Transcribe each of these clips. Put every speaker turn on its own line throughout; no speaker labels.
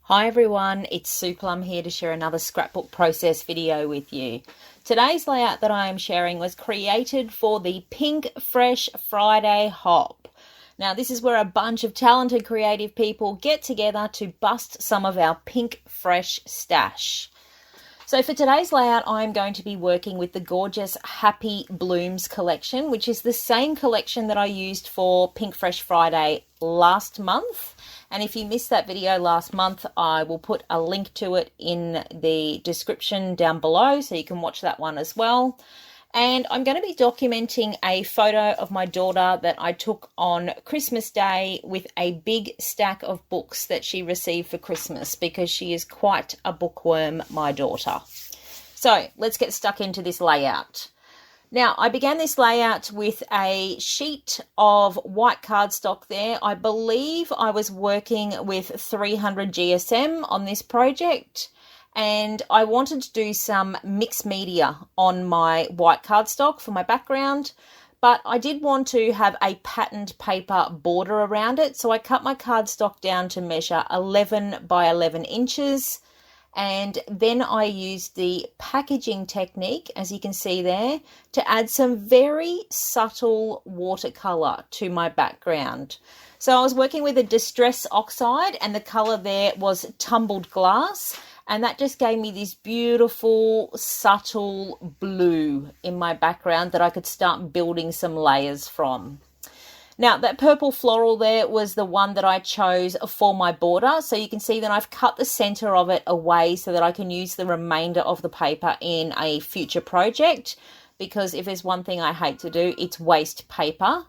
Hi everyone, it's Plumb here to share another scrapbook process video with you. Today's layout that I am sharing was created for the Pinkfresh Friday hop. Now this is where a bunch of talented creative people get together to bust some of our Pinkfresh stash. So for today's layout, I'm going to be working with the gorgeous Happy Blooms collection, which is the same collection that I used for Pinkfresh Friday last month. And if you missed that video last month, I will put a link to it in the description down below so you can watch that one as well. And I'm going to be documenting a photo of my daughter that I took on Christmas Day with a big stack of books that she received for Christmas because she is quite a bookworm, my daughter. So let's get stuck into this layout. Now, I began this layout with a sheet of white cardstock there. I believe I was working with 300 GSM on this project, and I wanted to do some mixed media on my white cardstock for my background, but I did want to have a patterned paper border around it, so I cut my cardstock down to measure 11 by 11 inches. And then I used the packaging technique, as you can see there, to add some very subtle watercolor to my background. So I was working with a Distress Oxide, and the color there was Tumbled Glass, and that just gave me this beautiful subtle blue in my background that I could start building some layers from. Now, that purple floral there was the one that I chose for my border. So you can see that I've cut the center of it away so that I can use the remainder of the paper in a future project. Because if there's one thing I hate to do, it's waste paper.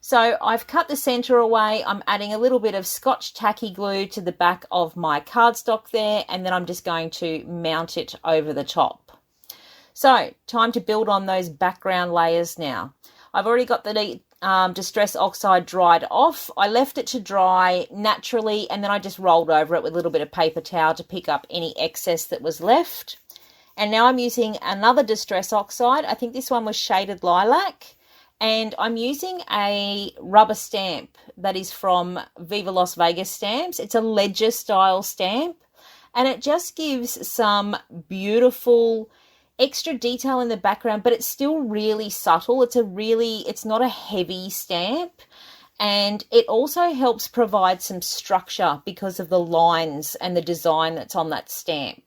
So I've cut the center away. I'm adding a little bit of Scotch tacky glue to the back of my cardstock there. And then I'm just going to mount it over the top. So time to build on those background layers now. I've already got the Distress Oxide dried off. I left it to dry naturally, and then I just rolled over it with a little bit of paper towel to pick up any excess that was left. And now I'm using another Distress Oxide. I think this one was Shaded Lilac, and I'm using a rubber stamp that is from Viva Las VegaStamps. It's a ledger style stamp, and it just gives some beautiful extra detail in the background, but it's still really subtle. It's not a heavy stamp, and it also helps provide some structure because of the lines and the design that's on that stamp.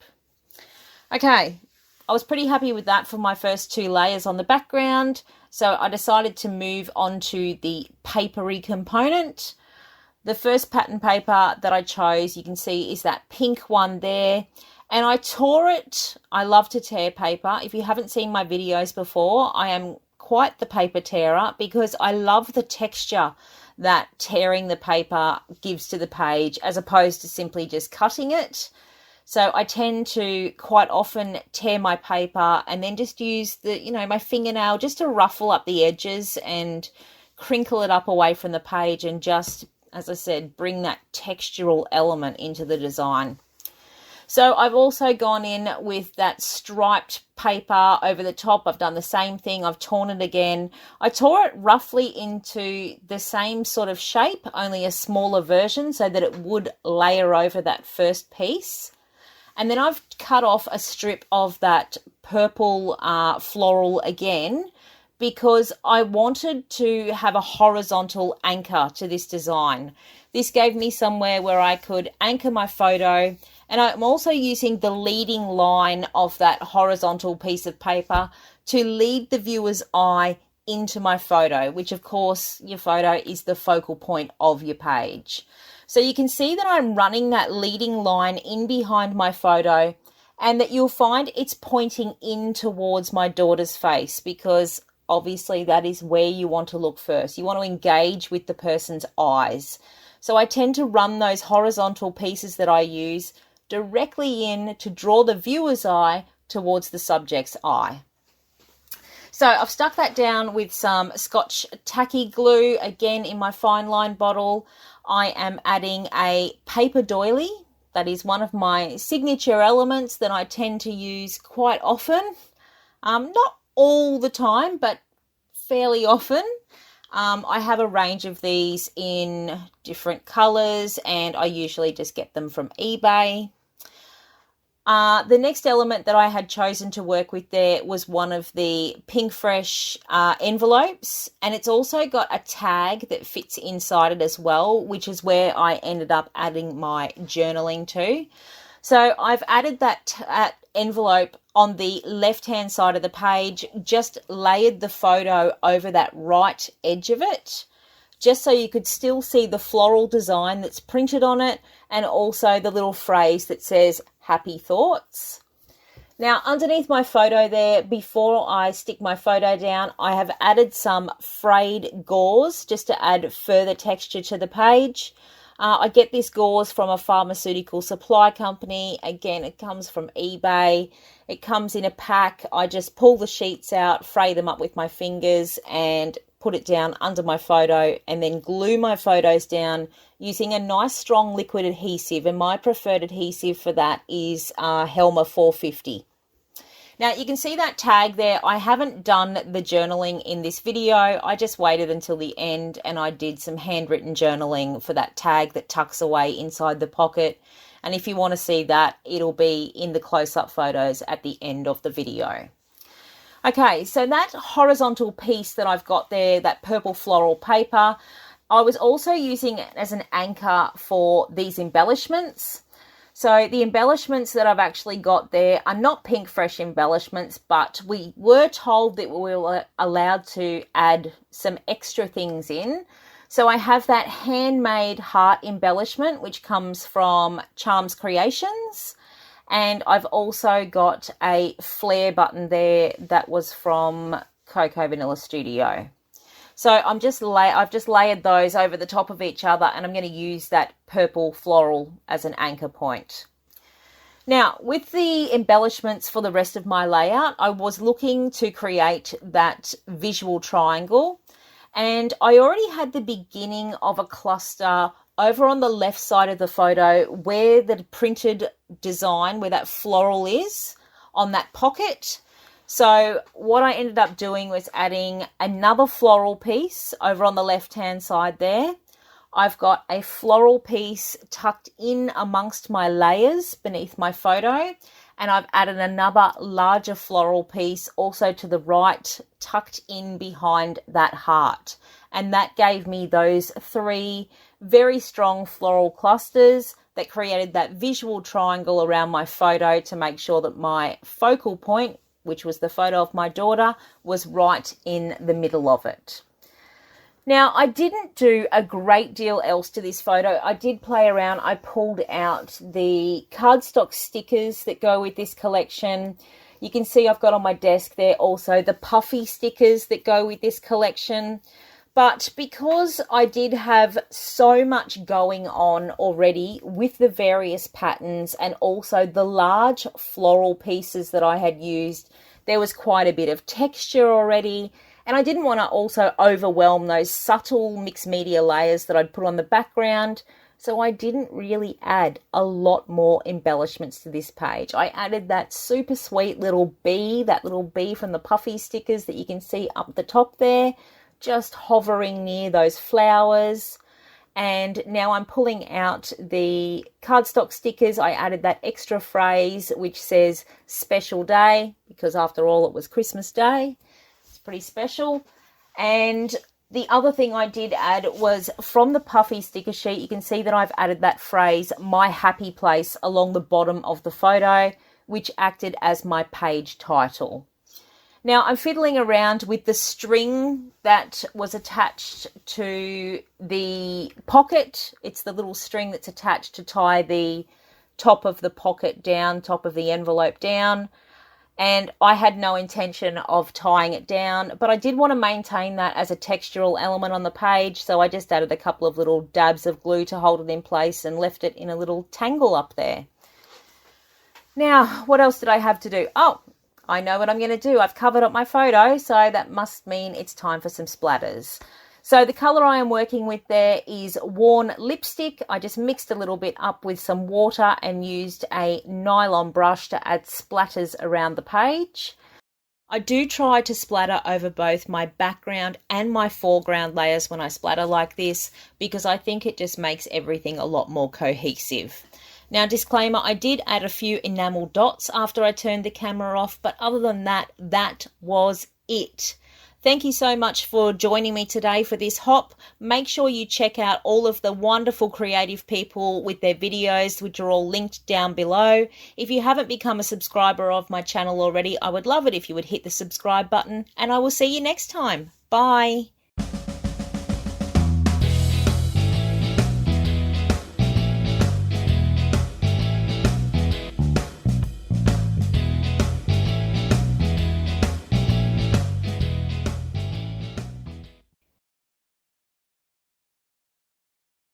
Okay, I was pretty happy with that for my first two layers on the background, so I decided to move on to the papery component. The first pattern paper that I chose, you can see, is that pink one there. And I tore it. I love to tear paper. If you haven't seen my videos before, I am quite the paper tearer because I love the texture that tearing the paper gives to the page as opposed to simply just cutting it. So I tend to quite often tear my paper and then just use my fingernail just to ruffle up the edges and crinkle it up away from the page and just, as I said, bring that textural element into the design. So I've also gone in with that striped paper over the top. I've done the same thing. I've torn it again. I tore it roughly into the same sort of shape, only a smaller version so that it would layer over that first piece. And then I've cut off a strip of that purple floral again because I wanted to have a horizontal anchor to this design. This gave me somewhere where I could anchor my photo. And I'm also using the leading line of that horizontal piece of paper to lead the viewer's eye into my photo, which of course your photo is the focal point of your page. So you can see that I'm running that leading line in behind my photo and that you'll find it's pointing in towards my daughter's face because obviously that is where you want to look first. You want to engage with the person's eyes. So I tend to run those horizontal pieces that I use directly in to draw the viewer's eye towards the subject's eye. So I've stuck that down with some Scotch tacky glue, again in my fine line bottle. I am adding a paper doily. That is one of my signature elements that I tend to use quite often. Not all the time, but fairly often. I have a range of these in different colors, and I usually just get them from eBay. The next element that I had chosen to work with there was one of the Pinkfresh envelopes, and it's also got a tag that fits inside it as well, which is where I ended up adding my journaling to. So I've added that envelope on the left-hand side of the page, just layered the photo over that right edge of it, just so you could still see the floral design that's printed on it, and also the little phrase that says happy thoughts. Now, underneath my photo there, before I stick my photo down, I have added some frayed gauze just to add further texture to the page. I get this gauze from a pharmaceutical supply company. Again, it comes from eBay. It comes in a pack. I just pull the sheets out, fray them up with my fingers, and put it down under my photo, and then glue my photos down using a nice strong liquid adhesive. And my preferred adhesive for that is Helmer 450. Now, you can see that tag there. I haven't done the journaling in this video. I just waited until the end and I did some handwritten journaling for that tag that tucks away inside the pocket. And if you want to see that, it'll be in the close-up photos at the end of the video. Okay, so that horizontal piece that I've got there, that purple floral paper, I was also using it as an anchor for these embellishments. So the embellishments that I've actually got there are not Pinkfresh embellishments, but we were told that we were allowed to add some extra things in. So I have that handmade heart embellishment, which comes from Charms Creations. And I've also got a flare button there that was from Cocoa Vanilla Studio. So I've just layered those over the top of each other, and I'm going to use that purple floral as an anchor point. Now, with the embellishments for the rest of my layout, I was looking to create that visual triangle, and I already had the beginning of a cluster over on the left side of the photo where the printed design, where that floral is on that pocket. So what I ended up doing was adding another floral piece over on the left-hand side there. I've got a floral piece tucked in amongst my layers beneath my photo, and I've added another larger floral piece also to the right, tucked in behind that heart. And that gave me those three very strong floral clusters that created that visual triangle around my photo to make sure that my focal point, which was the photo of my daughter, was right in the middle of it. Now, I didn't do a great deal else to this photo. I did play around. I pulled out the cardstock stickers that go with this collection. You can see I've got on my desk there also the puffy stickers that go with this collection. But because I did have so much going on already with the various patterns and also the large floral pieces that I had used, there was quite a bit of texture already. And I didn't want to also overwhelm those subtle mixed media layers that I'd put on the background. So I didn't really add a lot more embellishments to this page. I added that super sweet little bee, that little bee from the puffy stickers that you can see up the top there, just hovering near those flowers. And now I'm pulling out the cardstock stickers. I added that extra phrase which says special day, because after all it was Christmas Day. It's pretty special. And the other thing I did add was from the puffy sticker sheet, you can see that I've added that phrase, my happy place, along the bottom of the photo, which acted as my page title. Now, I'm fiddling around with the string that was attached to the pocket. It's the little string that's attached to tie the top of the pocket down, top of the envelope down. And I had no intention of tying it down, but I did want to maintain that as a textural element on the page. So I just added a couple of little dabs of glue to hold it in place and left it in a little tangle up there. Now, what else did I have to do? Oh, I know what I'm going to do. I've covered up my photo, so that must mean it's time for some splatters. So the colour I am working with there is Worn Lipstick. I just mixed a little bit up with some water and used a nylon brush to add splatters around the page. I do try to splatter over both my background and my foreground layers when I splatter like this, because I think it just makes everything a lot more cohesive. Now, disclaimer, I did add a few enamel dots after I turned the camera off, but other than that, that was it. Thank you so much for joining me today for this hop. Make sure you check out all of the wonderful creative people with their videos, which are all linked down below. If you haven't become a subscriber of my channel already, I would love it if you would hit the subscribe button, and I will see you next time. Bye.